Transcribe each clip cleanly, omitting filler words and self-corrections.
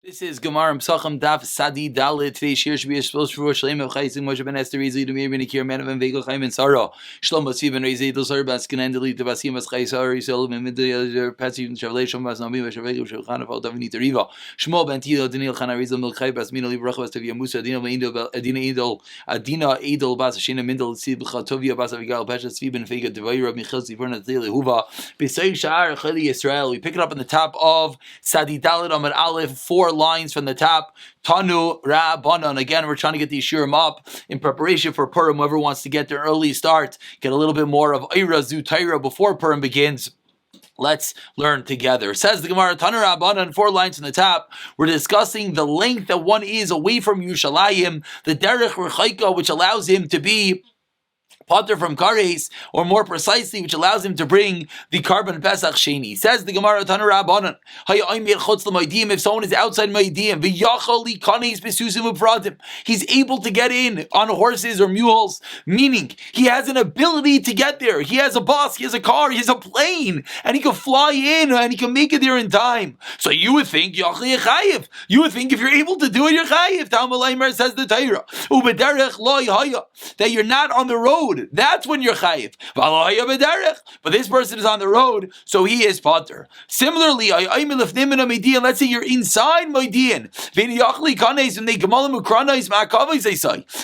This is Gemara Pesachim Daf Sadi Dalit. Today's shir should be a supposed for Shleim of Chaysim Moshe ben Esther Rizli to Meir ben Akir Man of Vegel Chaim and Sarah Shlom Basi ben Rizli to Sarah Baskin and Delete to Basim as Chaysar Yisrael ben Midri Pesachim Shavlei Shom Bas Nabi Shavlei Shulchan of Altavini Teriva Shmo ben Tilo Daniel Chana Rizal Milchay Bas Mino Librach Bas Tavia Musa Adina Edel Bas Shina Mindel Sib Chatovia Bas Avigal Pesha Svi ben Fega Devayra Michel Sivorna Tili Huva Besay Shar Chali Yisrael. We pick it up on the top of Sadi Dalit Amad Aleph, 4 lines from the top. Tanu Rabbanan. Again, we're trying to get these shiurim up in preparation for Purim. Whoever wants to get their early start, get a little bit more of Eira Zutaira before Purim begins. Let's learn together. Says the Gemara, Tanu Rabbanan, 4 lines from the top. We're discussing the length that one is away from Yerushalayim, the Derech Rechaika, which allows him to be Potter from Kares, or more precisely, which allows him to bring the carbon Pesach Sheni. Says the Gemara, Tanu Rabbanan, if someone is outside Maidim, he's able to get in on horses or mules, meaning he has an ability to get there. He has a bus, he has a car, he has a plane, and he can fly in and he can make it there in time. So you would think, you would think if you're able to do it, you're chayiv. Talmud says the Torah, that you're not on the road. That's when you're chayiv. But this person is on the road, so he is potter. Similarly, let's say you're inside Moedian,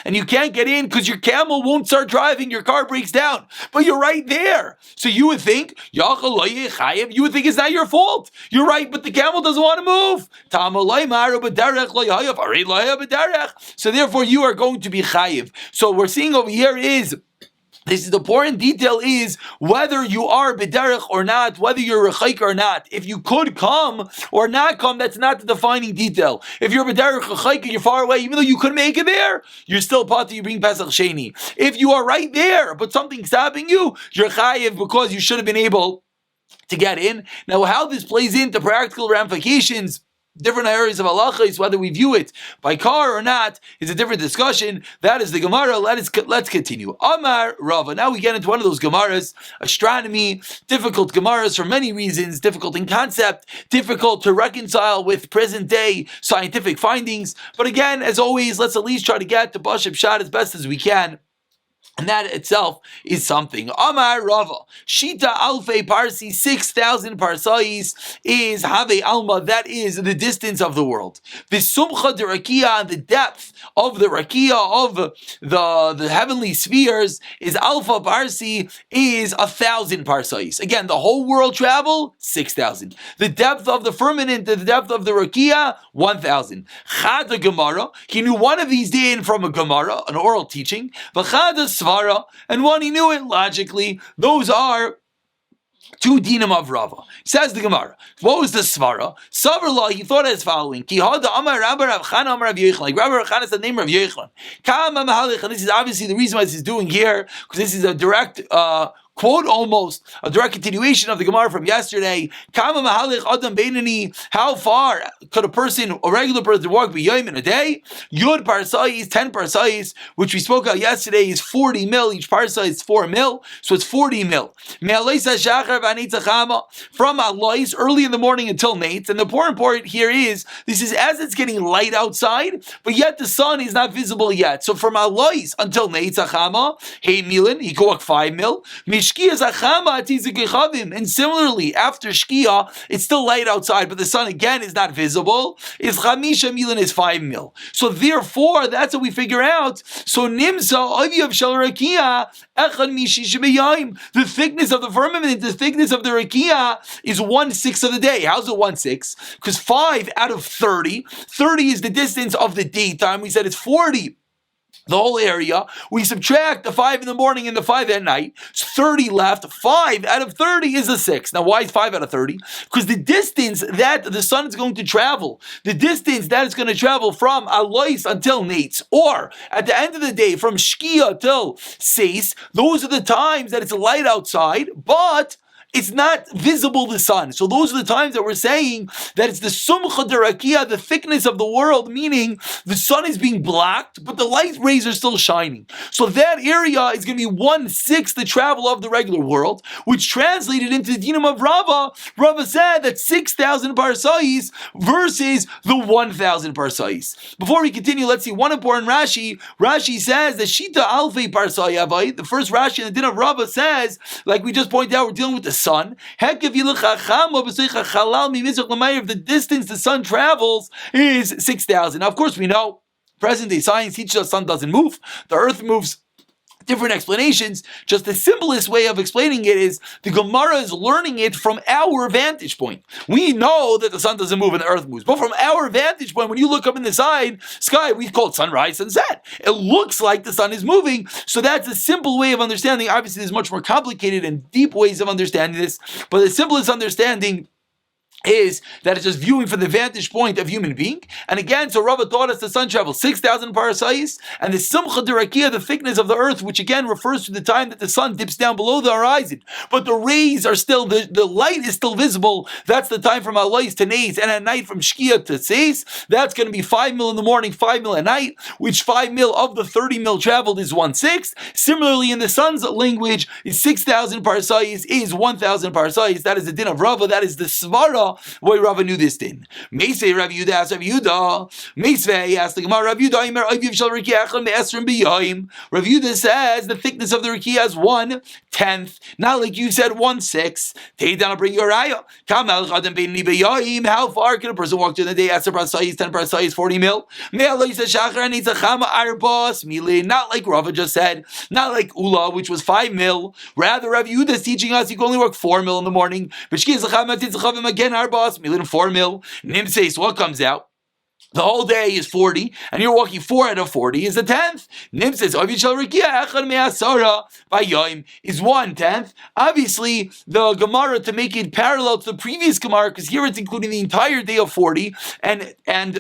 and you can't get in because your camel won't start driving, your car breaks down, but you're right there. So you would think, it's not your fault. You're right, but the camel doesn't want to move. So therefore you are going to be chayiv. So we're seeing over here is, this is the important detail, is whether you are b'derech or not, whether you're rechaik or not. If you could come or not come, that's not the defining detail. If you're b'derech rechaik and you're far away, even though you couldn't make it there, you're still part you bring Pesach Sheni. If you are right there, but something's stopping you, you're chayiv because you should have been able to get in. Now, how this plays into practical ramifications, different areas of halacha, is whether we view it by car or not, is a different discussion. That is the Gemara. Let's continue. Amar Rava. Now we get into one of those Gemaras, astronomy, difficult Gemaras for many reasons, difficult in concept, difficult to reconcile with present day scientific findings. But again, as always, let's at least try to get the Bashab Shad as best as we can. And that itself is something. Amar Rava. Shita Alfei Parsi, 6,000 parsais is Have Alma, that is the distance of the world. Visumcha de Rakia, the depth of the Rakia, of the heavenly spheres, is Alpha Parsi, is 1,000 parsais. Again, the whole world travel, 6,000. The depth of the firmament, the depth of the Rakia, 1,000. Chada Gemara, he knew one of these din from a Gemara, an oral teaching, V'chada Svara, and one he knew it logically. Those are 2 dinim of Rava. Says the Gemara, what was the svara? Savarla, he thought as following: Ki hada Amar Rabba Rav Chana Amar Rav Yochanan. Like Rabbi Rav Chana is the name of Rav Yochanan. Kama Mahalich, and this is obviously the reason why this is doing here, because this is a direct quote, almost a direct continuation of the Gemara from yesterday. Kama Mahalich Adam Beinani. How far could a regular person walk b'yom in a day? Yud parsais, 10 parsais, which we spoke about yesterday, is 40 mil. Each parsai is 4 mil, so it's 40 mil. From Alois, early in the morning until Nates. And the important part here is, this is as it's getting light outside, but yet the sun is not visible yet. So from Alois until Nates Achama, hey Milan, he could walk 5 mil. And similarly, after Shkia, it's still light outside, but the sun again is not visible. Is Chamisha Milan is 5 mil. So therefore, that's what we figure out. So Nimsa Aviyav Shel Rakia Echad Mishish B'Yayim. The thickness of the firmament, the thickness of the Rakia is 1/6 of the day. How's it 1/6? Because 5 out of 30. 30 is the distance of the daytime. We said it's 40. The whole area, we subtract the 5 in the morning and the 5 at night, it's 30 left. 5 out of 30 is a 6. Now, why is 5 out of 30? Because the distance that the sun is going to travel, the distance that it's going to travel from Alois until Nates, or at the end of the day, from Shkia till Seis, those are the times that it's light outside, but it's not visible, the sun. So those are the times that we're saying that it's the sumcha derakia, the thickness of the world, meaning the sun is being blocked, but the light rays are still shining. So that area is going to be 1/6 the travel of the regular world, which translated into the dinam of Rava. Rava said that 6,000 parsais versus the 1,000 parsais. Before we continue, let's see one important Rashi. Rashi says that Shita Alfei Parsai Avai, the first Rashi in the din of Rava says, like we just pointed out, we're dealing with the sun. If the distance the sun travels is 6,000. Now, of course, we know present day science teaches us the sun doesn't move, the earth moves. Different explanations. Just the simplest way of explaining it is the Gemara is learning it from our vantage point. We know that the sun doesn't move and the earth moves, but from our vantage point, when you look up in the sky, we call it sunrise, sunset. It looks like the sun is moving, so that's a simple way of understanding. Obviously, there's much more complicated and deep ways of understanding this, but the simplest understanding is that it's just viewing from the vantage point of human being. And again, so Rava taught us the sun travels 6,000 parasais, and the simcha derakia, the thickness of the earth, which again refers to the time that the sun dips down below the horizon, but the rays are still, the light is still visible. That's the time from Alois to Nays, and at night from Shkia to Seis, that's going to be 5 mil in the morning, 5 mil at night, which 5 mil of the 30 mil traveled is 1/6. Similarly, in the sun's language, 6,000 parasais is 1,000 parasais. That is the din of Rava. That is the svara why Rava knew this din. Meisvei Rav Yehuda asked Rav Yehuda. Meisvei asked the Gemara. Rav Yehuda Imer Aviv Shal Rikiya Echad Me'esrim B'Yoyim. Rav Yehuda says the thickness of the Rikiya is 1/10, not like you said 1/6. Take down and bring your raya. Kamal Chadam Beini B'Yoyim. How far can a person walk during the day? 10 parasais, 10 parasais, 40 mil. Me'aloi says Shachar and Yitzachama Arbos Mili. Not like Rava just said. Not like Ula, which was 5 mil. Rather, Rav Yehuda is teaching us you can only work 4 mil in the morning. B'Shki Yitzachama Titzachavim again Arbos Mili 4 mil. Nim says what comes out? The whole day is 40, and you're walking 4 out of 40 is a 10th. Nim says, is 1/10. Obviously, the Gemara, to make it parallel to the previous Gemara, because here it's including the entire day of 40, and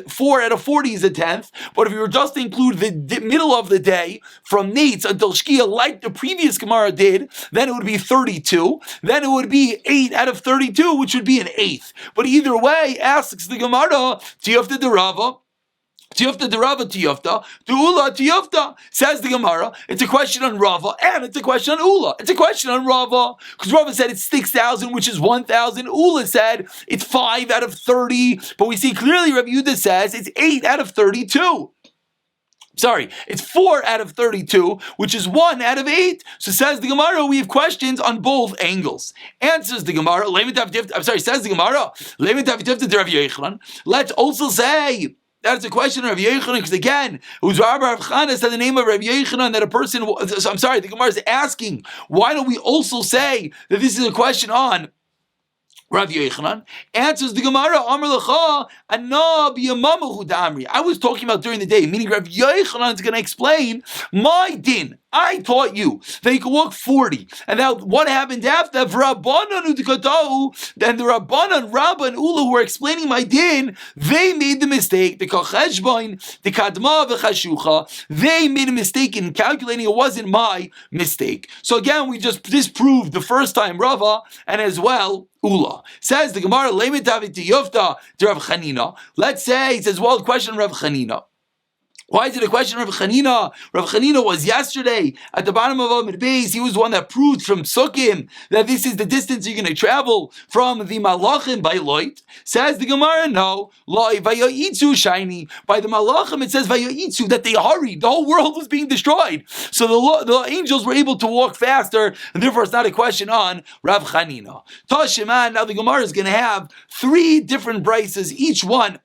4 out of 40 is a 10th. But if you were just to include the middle of the day, from Nates until Shkia, like the previous Gemara did, then it would be 32. Then it would be 8 out of 32, which would be an 1/8. But either way, asks the Gemara, Tiyofta de Rava, Tiyofta de Rava Tiyofta, to Ula Tiyofta, says the Gemara. It's a question on Rava and it's a question on Ula. It's a question on Rava because Rava said it's 6,000, which is 1,000. Ula said it's 5 out of 30, but we see clearly Rabbi Yehuda says it's 8 out of 32. Sorry, it's 4 out of 32, which is 1 out of 8. So says the Gemara, we have questions on both angles. Answers the Gemara, says the Gemara, let's also say, that's a question of Rav Yochanan, because again, it was Rabbi Rav Chana said the name of Rav Yochanan that a person, the Gemara is asking, why don't we also say that this is a question on Rav Yochanan? Answers the Gemara, Amar Lecha, Ana b'yamamahu da'amri. I was talking about during the day, meaning Rav Yochanan is going to explain my din. I taught you that you can walk 40. And now what happened after? Then the Rabbanan, Rabba and Ula who were explaining my din, they made the mistake. The Kacheshbain, the Kadma v'chashucha, they made a mistake in calculating. It wasn't my mistake. So again, we just disproved the first time Rava and as well Ula. Says the Gemara, Let's say, it says, well, question Rav Chanina. Why is it a question of Rav Chanina? Rav Chanina was yesterday at the bottom of Amid Beis. He was the one that proved from Sukkim that this is the distance you're going to travel from the Malachim by Loit. Says the Gemara, no. Loi Vayayitzu shiny. By the Malachim it says Vayayitzu, that they hurried. The whole world was being destroyed. So the angels were able to walk faster, and therefore it's not a question on Rav Chanina. Tashiman, now the Gemara is going to have 3 different brises, each one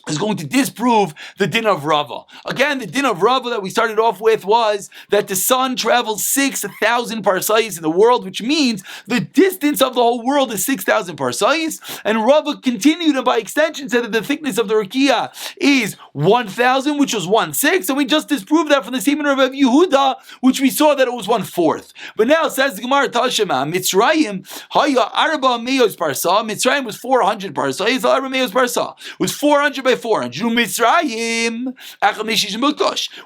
is going to disprove the din of Rava. Again, the din of Rava that we started off with was that the sun travels 6,000 parsais in the world, which means the distance of the whole world is 6,000 parsais. And Rava continued and by extension said that the thickness of the Rikiya is 1,000, which was 1/6. And we just disproved that from the statement of Rav Yehuda, which we saw that it was 1/4. But now says the Gemara Tashema, Mitzrayim, Haya Arba Meos Parsa. Mitzrayim was 400 parsais, Arba Meos Parsa was 400 by 400. Mitzrayim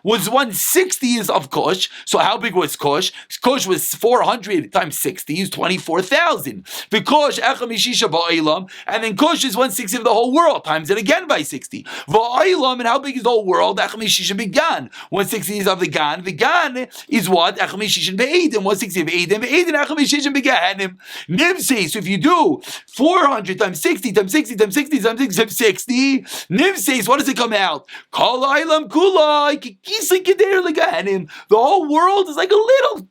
was 1/60 of Kush. So how big was Kush? Kush was 400 times 60 is 24,000. The Kush and then Kush is 1/60 of the whole world, times it again by 60. And how big is the whole world? 1/60 is of the Gan. The Gan is what? 1/60 of Eidim. Nimsi. So if you do 400 times 60 times 60 times 60 times 60 times 60, Nimsi, what does it come out? The whole world is like a little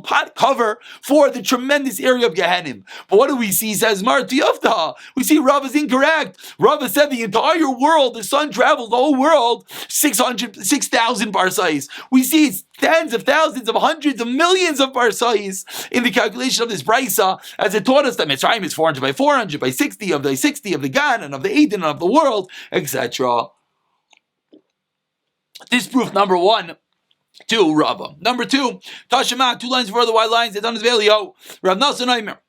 pot cover for the tremendous area of Gehenim. But what do we see? Says Marti Yofta. We see Rav is incorrect. Rav said the entire world, the sun travels the whole world 6,000 parsais. We see it's tens of thousands of hundreds of millions of parsais in the calculation of this brisa, as it taught us that Mitzrayim is 400 by 400 by 60 of the Gan and of the Eden and of the world, etc. This proof number one to Rava. Number two, Tashema, 2 lines further, wide lines, it's on his Velio. Rav Nasan Aimer.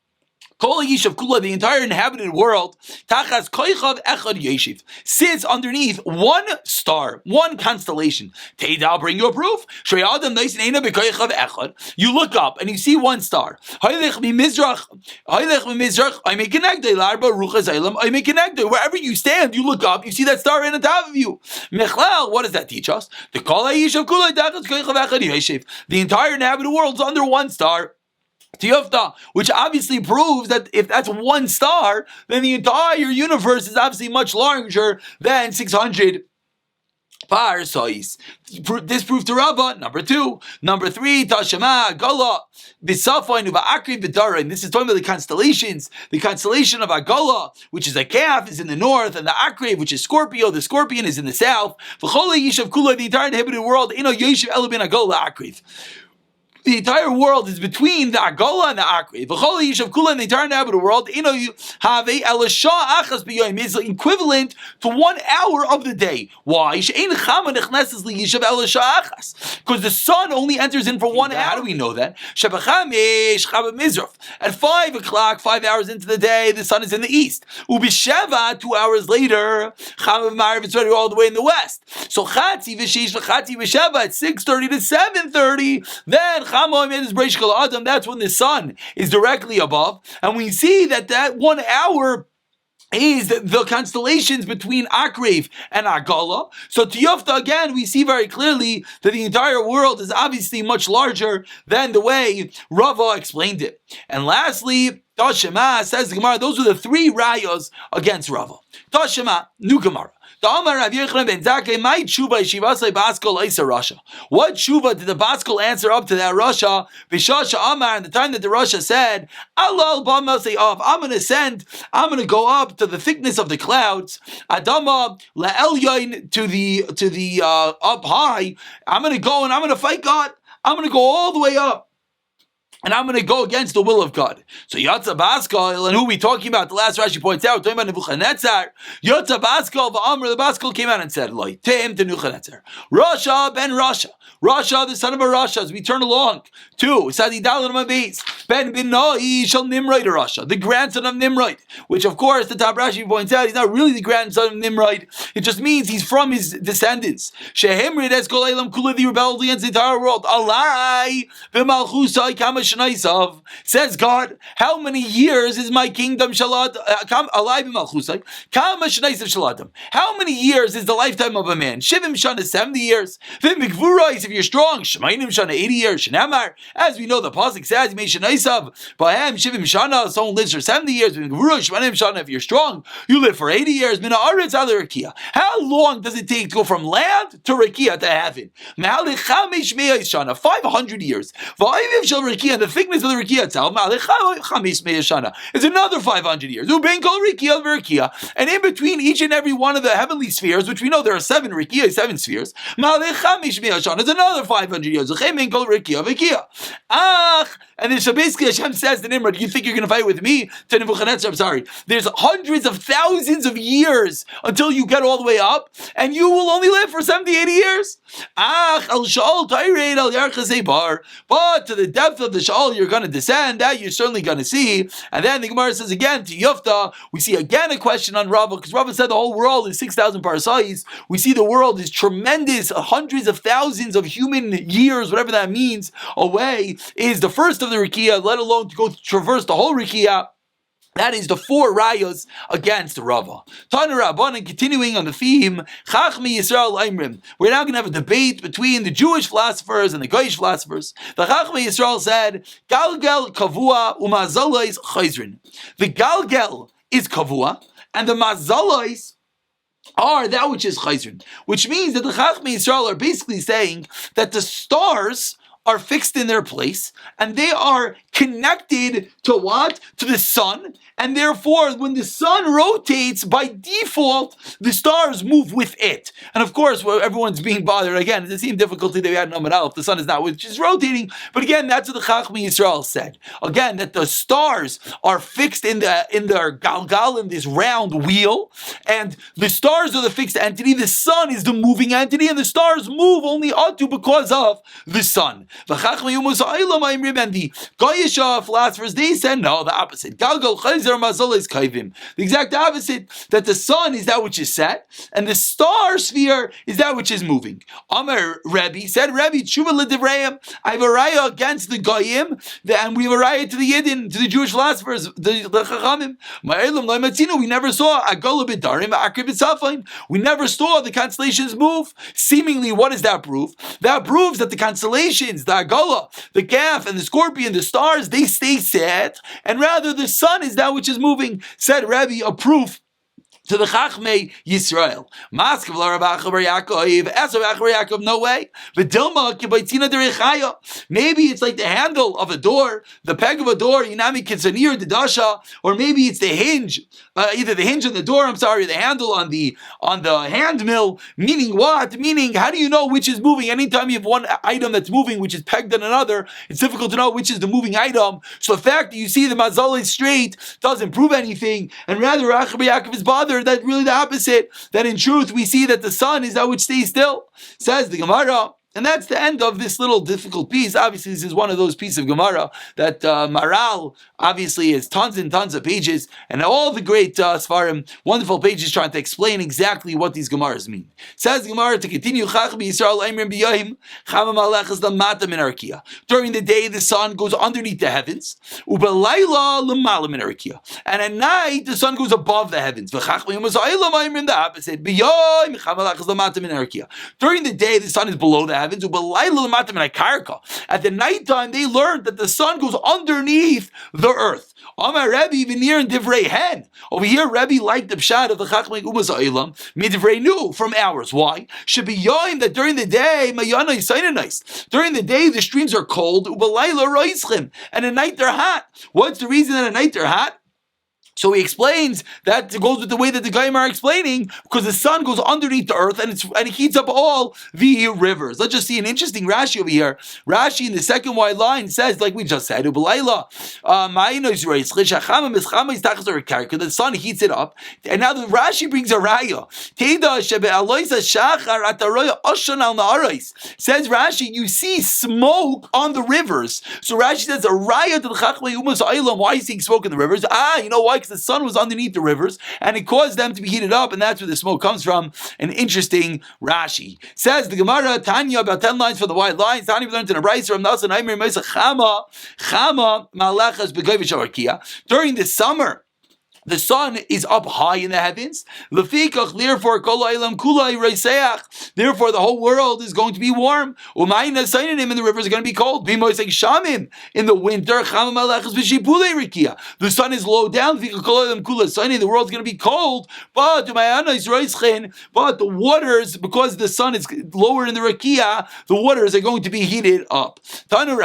Kol Yishav Kula, the entire inhabited world, Tachas Koichav Echad Yeshiv, sits underneath one star, one constellation. Teida, I'll bring you a proof. You look up and you see one star. Wherever you stand, you look up, you see that star in the top of you. What does that teach us? The entire inhabited world is under one star. Tiyofta, which obviously proves that if that's one star, then the entire universe is obviously much larger than 600 parsais. This proved to Rava. Number two. Number three, Tashema, Agala, Bisafain, Akri, Vidara. And this is talking about the constellations. The constellation of Agala, which is a calf, is in the north, and the Akri, which is Scorpio, the scorpion, is in the south. V'chola Yishav Kula, the entire inhabited world, Ino Yeshiv Elabin Agala Akri. The entire world is between the Agola and the Akri. V'chol Yishav Kula, in the entire inhabited world, have a Elisha Achas B'yoyim, is equivalent to 1 hour of the day. Why? Because the sun only enters in for 1 hour. How do we know that? At 5 o'clock, 5 hours into the day, the sun is in the east. Ubisheva, 2 hours later, it's already all the way in the west. So Chatzi V'Sheish V'Chatzi V'Sheva at 6:30 to 7:30, then that's when the sun is directly above, and we see that 1 hour is the constellations between Akrev and Agala. So Tiyofta, again, we see very clearly that the entire world is obviously much larger than the way Rava explained it. And lastly, Tashema, says the Gemara, those are the 3 rayos against Rava. Tashema, new Gemara. What tshuva did the Baskal answer up to that Rasha? Bishasha Amar, and the time that the Rasha said, I'm going to go up to the thickness of the clouds. Adama la'elyain, to the up high. I'm going to go and I'm going to fight God. I'm going to go all the way up. And I'm going to go against the will of God. So Yatza Baskal, and who we talking about? The last Rashi points out, talking about Nebuchadnezzar. Yatza Baskal, the Baskal came out and said, Loi, Tim to Nebuchadnezzar. Rasha ben Rasha. Rasha, the son of a Rasha, as we turn along. 2, Sadi Dalan Mabis. Ben bin Noi shall Nimrod Rasha, the grandson of Nimrod. Which, of course, the top Rashi points out, he's not really the grandson of Nimrod. It just means he's from his descendants. Shehimrid Eskol Elam Kula, the rebelled against the entire world. Alai, B'malchusai Kamash. Says God, how many years is my kingdom shalad? How many years is the lifetime of a man? Shivim shana 70 years. If you're strong, Shemainim shana 80 years. Shenamar, as we know, the pasuk says, Shivim shana, someone lives for 70 years. If you're strong, you live for 80 years. How long does it take to go from land to Rakia to heaven? 500 years. And the thickness of the Rikia itself is another 500 years. And in between each and every one of the heavenly spheres, which we know there are 7 Rikia, 7 spheres, is another 500 years. And then so basically Hashem says to Nimrod, you think you're going to fight with me? To Nebuchadnezzar, I'm sorry. There's hundreds of thousands of years until you get all the way up, and you will only live for 70, 80 years. But to the depth of the Sha'al you're going to descend, that you're certainly going to see. And then the Gemara says again, to Yufta, we see again a question on Rava, because Rava said the whole world is 6,000 parasais. We see the world is tremendous, hundreds of thousands of human years, whatever that means, away, is the first of the Rikiya, let alone to go traverse the whole Rikiya. That is the 4 rayos against Rava. Tana Rabbanan, continuing on the theme, Chachmi Yisrael Aimrim. We're now going to have a debate between the Jewish philosophers and the Goyish philosophers. The Chachmi Yisrael said, Galgel Kavua Umazalois Chayzrin. The Galgel is Kavua, and the Mazalois are that which is Chayzrin. Which means that the Chachmi Yisrael are basically saying that the stars are fixed in their place, and they are connected to what? To the sun, and therefore, when the sun rotates, by default, the stars move with it. And of course, everyone's being bothered again. It's the same difficulty that we had in Amar if the sun is not which is rotating. But again, that's what the Chachmi Yisrael said. Again, that the stars are fixed in their galgal, in this round wheel, and the stars are the fixed entity. The sun is the moving entity, and the stars move only ought to because of the sun. And the Goyish philosophers, they said no, the opposite. The exact opposite, that the sun is that which is set, and the star sphere is that which is moving. Amar Rebbe said, Rebbe, tshuva l'divrayim, I have a raya against the Goyim, and we have a raya to the Yidden, to the Jewish philosophers, the Chachamim. We never saw Agola b'darim, Akriv b'tzafain. We never saw the constellations move. Seemingly, what does that prove? That proves that the constellations, the Agola, the Calf, and the Scorpion, the stars, they stay set, and rather the sun is that which is moving. Said Rebbe, a proof to the Chachmei Yisrael. Maskav l'Rav Yaakov, no way. Maybe it's like the handle of a door, the peg of a door, Yinami Kitsanir Didasha, or maybe it's the hinge, either the hinge on the door, the handle on the hand mill. Meaning what? Meaning, how do you know which is moving? Anytime you have one item that's moving, which is pegged on another, it's difficult to know which is the moving item. So the fact that you see the Mazal is straight doesn't prove anything, and rather Rav Yaakov is bothered. That's really the opposite, that in truth we see that the sun is that which stays still, says the Gemara. And that's the end of this little difficult piece. Obviously, this is one of those pieces of Gemara that Maral, obviously, has tons and tons of pages, and all the great Sfarim, wonderful pages trying to explain exactly what these Gemaras mean. Says the Gemara to continue, during the day, the sun goes underneath the heavens, and at night, the sun goes above the heavens. The opposite. During the day, the sun is below the heavens. At the nighttime, they learned that the sun goes underneath the earth. Over here, Rebbe liked the pshat of the Chachmei Umas Ha'ilam, midivrei nu, from ours. Why? Should be yoim that during the day, during the day the streams are cold, and at night they're hot. What's the reason that at night they're hot? So he explains that it goes with the way that the Goyim are explaining, because the sun goes underneath the earth and it heats up all the rivers. Let's just see an interesting Rashi over here. Rashi in the second wide line says, like we just said, the sun heats it up. And now the Rashi brings a raya. Says Rashi, you see smoke on the rivers. So Rashi says a raya to the Chachmei Umas Ha'ilam. Why is he seeing smoke in the rivers? You know why? The sun was underneath the rivers, and it caused them to be heated up, and that's where the smoke comes from. An interesting Rashi. Says the Gemara, Tanya, about 10 lines from the wide lines. Tanya learned in a Brayser from Nasan Aimer Mesa Chama Malachas Begovish Arkia. During the summer, the sun is up high in the heavens. Therefore, the whole world is going to be warm. And the rivers are going to be cold. In the winter, the sun is low down. The world is going to be cold. But the waters, because the sun is lower in the Rakia, the waters are going to be heated up. There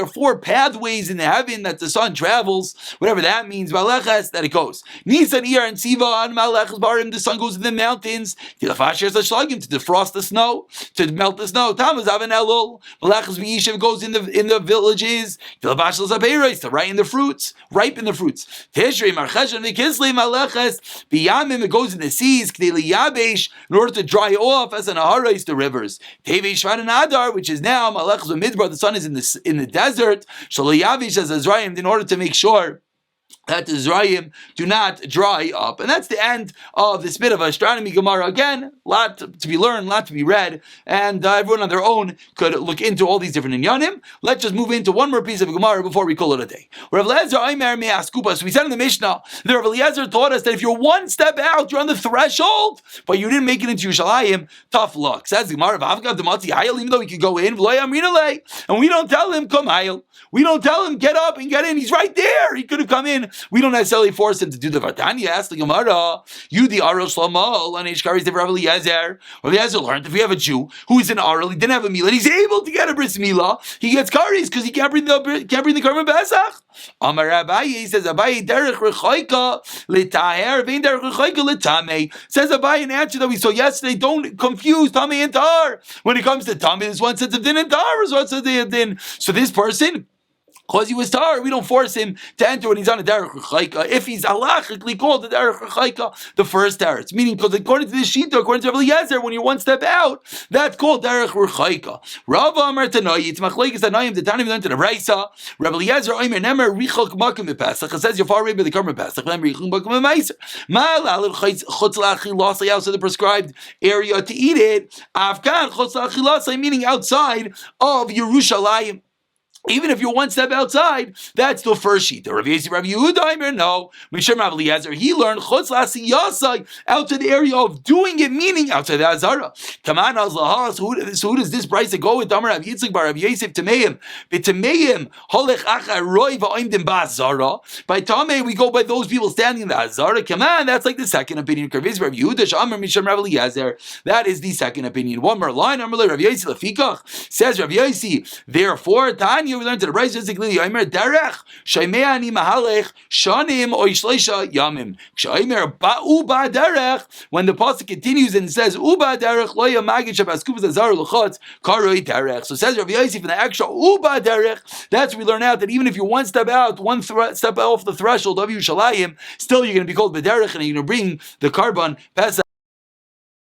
are 4 pathways in the heaven that the sun travels, whatever that that means Maleches, that it goes. Nisan, Iyar, and Siva, and Maleches Barim, the sun goes in the mountains, to defrost the snow, to melt the snow. Tamaz Avan Elul, Maleches V'yishiv goes in the villages, to ripen the fruits, Tishrei, Marchesh, and Kislev, Maleches, Biyamim, it goes in the seas, K'dei Yabesh, in order to dry off, as an Aharais, the rivers. Tevei Shvan and Adar, which is now Malachas Midbar, the sun is in the desert. Shalayavish as Azraim, in order to make sure that the Zrayim do not dry up. And that's the end of this bit of astronomy Gemara. Again, a lot to be learned, a lot to be read, and everyone on their own could look into all these different inyanim. Let's just move into one more piece of Gemara before we call it a day. Rav Eliezer Aimer me'askupa. So we said in the Mishnah that Rav Eliezer taught us that if you're one step out, you're on the threshold, but you didn't make it into Yerushalayim, tough luck. Says the Gemara, even though he could go in, and we don't tell him, come Hayel. We don't tell him, get up and get in. He's right there. He could have come in. We don't necessarily force him to do the Vatanya. Ask the Gemara, you the Aral Shlomo, and Ishkari's the Rav Eliezer. Rav Eliezer learned if we have a Jew who is an Aral, he didn't have a Milah, and he's able to get a Bris Milah, he gets Karis because he can't bring the Karban Pesach. Amar Abaye, he says, Abaye derech rechoika litaher, vein derech rechoika litame. Says Abaye in answer that we saw yesterday, don't confuse Tamei and Tahar. When it comes to Tamei, there's one sense of din and Tahar is one sense of din. So this person, because he was tar, we don't force him to enter when he's on a derech rechaika. If he's halachically called a derech rechaika, the first teretz. Meaning, because according to this shita, according to Rav Eliezer, when you're one step out, that's called derech rechaika. Rav Amar Tanai, it's machlekes Tanayim, the Tanim learned in the Raisa. Rav Eliezer Omer nemer richok makom b'Pesach. It says you're far away by the Karban Pesach. Then richok makom b'Meiser. Ma'al chutz la'achilas, outside the prescribed area to eat it. Afkan chutz la'achilas, meaning outside of Yerushalayim. Even if you're one step outside, that's the first sheet. The Rav Yehuda, no. Mishum Rav Eliezer, he learned chutz la'asiyasai, out to the area of doing it, meaning outside the Azara. Kaman azlahas. So who does this price go with? Damar Rav Yitzchak bar Rav Yosef Tameim. B'Tameim holech achar roi va'oimdim ba'azara. By Tamei, we go by those people standing in the Azara. Kaman, that's like the second opinion. Rav Yehuda Shamar Mishum Rav Eliezer. That is the second opinion. One more line. Rav Yosef Lefikach says Rav Yosef. Therefore, Tanya. We learned to the Brayz basically Yomer Derech Shaymei Ani Mahalech Shanim or Ishleisha Yamim. Shaymei Uba Derech. When the pasuk continues and says Uba Derech Lo Yamagid Shabaskuvas Azar Luchotz Karoi Derech. So says Rav Yosef in the extra Uba Derech. That's we learn out that even if you're one step out, step off the threshold of Yerushalayim, still you're going to be called B'derech and you're going to bring the Karban Pesach.